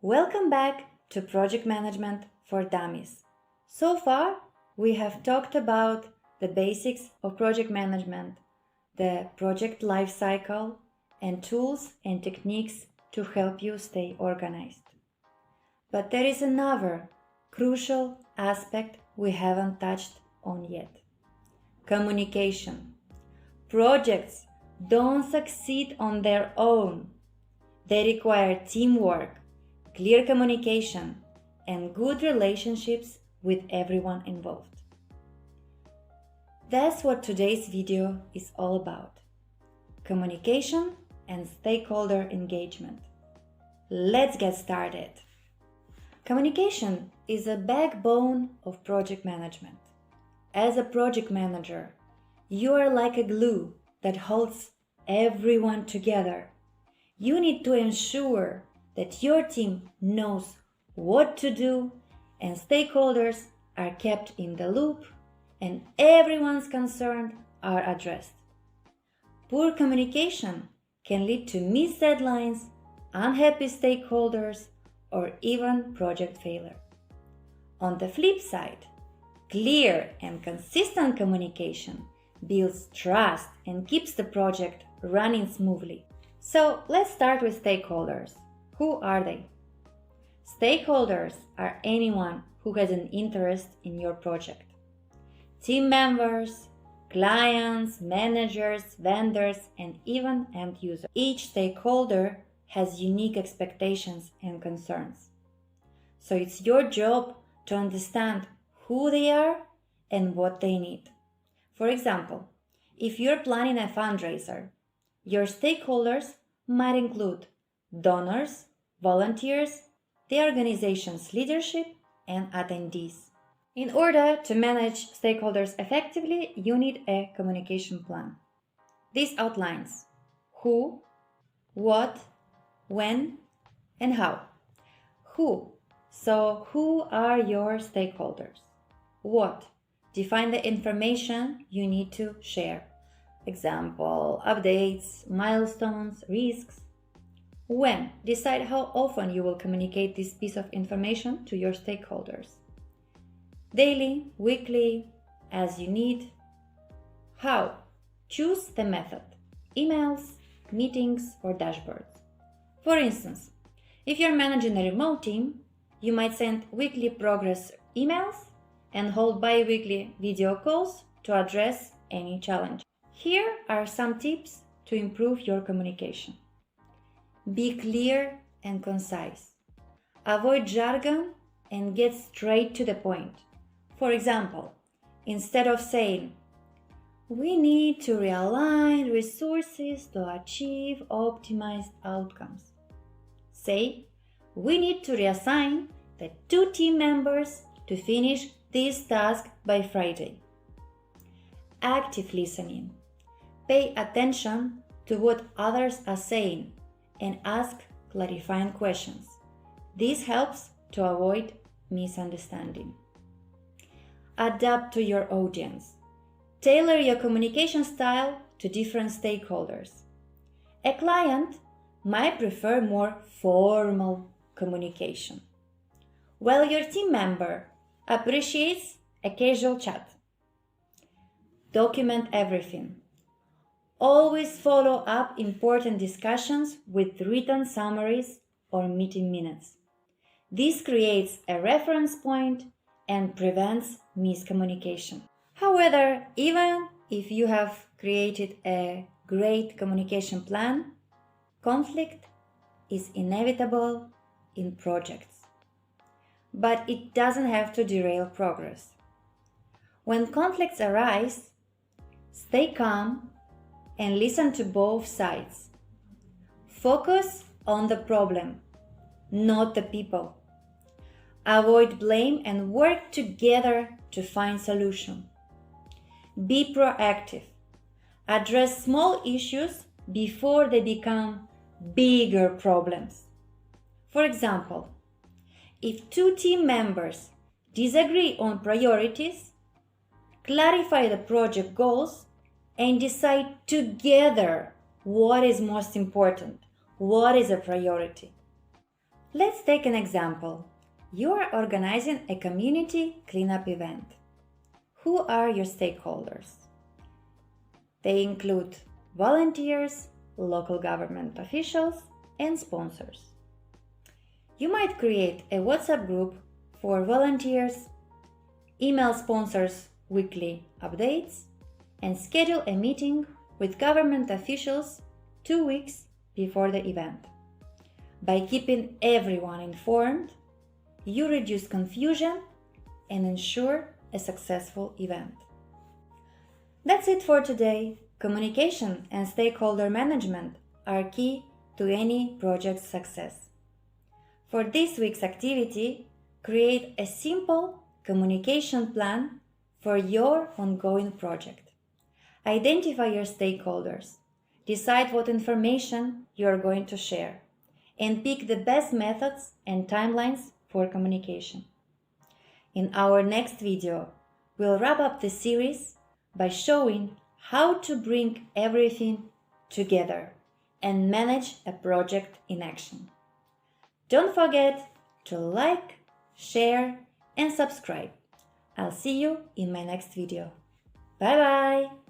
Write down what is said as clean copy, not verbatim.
Welcome back to Project Management for Dummies. So far, we have talked about the basics of project management, the project life cycle, and tools and techniques to help you stay organized. But there is another crucial aspect we haven't touched on yet. Communication. Projects don't succeed on their own. They require teamwork, clear communication, and good relationships with everyone involved. That's what today's video is all about. Communication and stakeholder engagement. Let's get started. Communication is a backbone of project management. As a project manager, you are like a glue that holds everyone together. You need to ensure that your team knows what to do and stakeholders are kept in the loop and everyone's concerns are addressed. Poor communication can lead to missed deadlines, unhappy stakeholders, or even project failure. On the flip side, clear and consistent communication builds trust and keeps the project running smoothly. So let's start with stakeholders. Who are they? Stakeholders are anyone who has an interest in your project. Team members, clients, managers, vendors, and even end users. Each stakeholder has unique expectations and concerns. So it's your job to understand who they are and what they need. For example, if you're planning a fundraiser, your stakeholders might include donors, volunteers, the organization's leadership, and attendees. In order to manage stakeholders effectively, you need a communication plan. This outlines who, what, when, and how. Who? So who are your stakeholders? What? Define the information you need to share. Example, updates, milestones, risks. When? Decide how often you will communicate this piece of information to your stakeholders. Daily, weekly, as you need. How? Choose the method. Emails, meetings, or dashboards. For instance, if you're managing a remote team, you might send weekly progress emails and hold bi-weekly video calls to address any challenge. Here are some tips to improve your communication. Be clear and concise. Avoid jargon and get straight to the point. For example, instead of saying, "We need to realign resources to achieve optimized outcomes," say, "We need to reassign the 2 team members to finish this task by Friday." Active listening. Pay attention to what others are saying and ask clarifying questions. This helps to avoid misunderstanding. Adapt to your audience. Tailor your communication style to different stakeholders. A client might prefer more formal communication, while your team member appreciates a casual chat. Document everything. Always follow up important discussions with written summaries or meeting minutes. This creates a reference point and prevents miscommunication. However, even if you have created a great communication plan, conflict is inevitable in projects. But it doesn't have to derail progress. When conflicts arise, stay calm and listen to both sides. Focus on the problem, not the people. Avoid blame and work together to find solution. Be proactive. Address small issues before they become bigger problems. For example, if 2 team members disagree on priorities, clarify the project goals and decide together what is most important, what is a priority. Let's take an example. You are organizing a community cleanup event. Who are your stakeholders? They include volunteers, local government officials, and sponsors. You might create a WhatsApp group for volunteers, email sponsors weekly updates, and schedule a meeting with government officials 2 weeks before the event. By keeping everyone informed, you reduce confusion and ensure a successful event. That's it for today. Communication and stakeholder management are key to any project's success. For this week's activity, create a simple communication plan for your ongoing project. Identify your stakeholders, decide what information you are going to share, and pick the best methods and timelines for communication. In our next video, we'll wrap up the series by showing how to bring everything together and manage a project in action. Don't forget to like, share, and subscribe. I'll see you in my next video. Bye bye!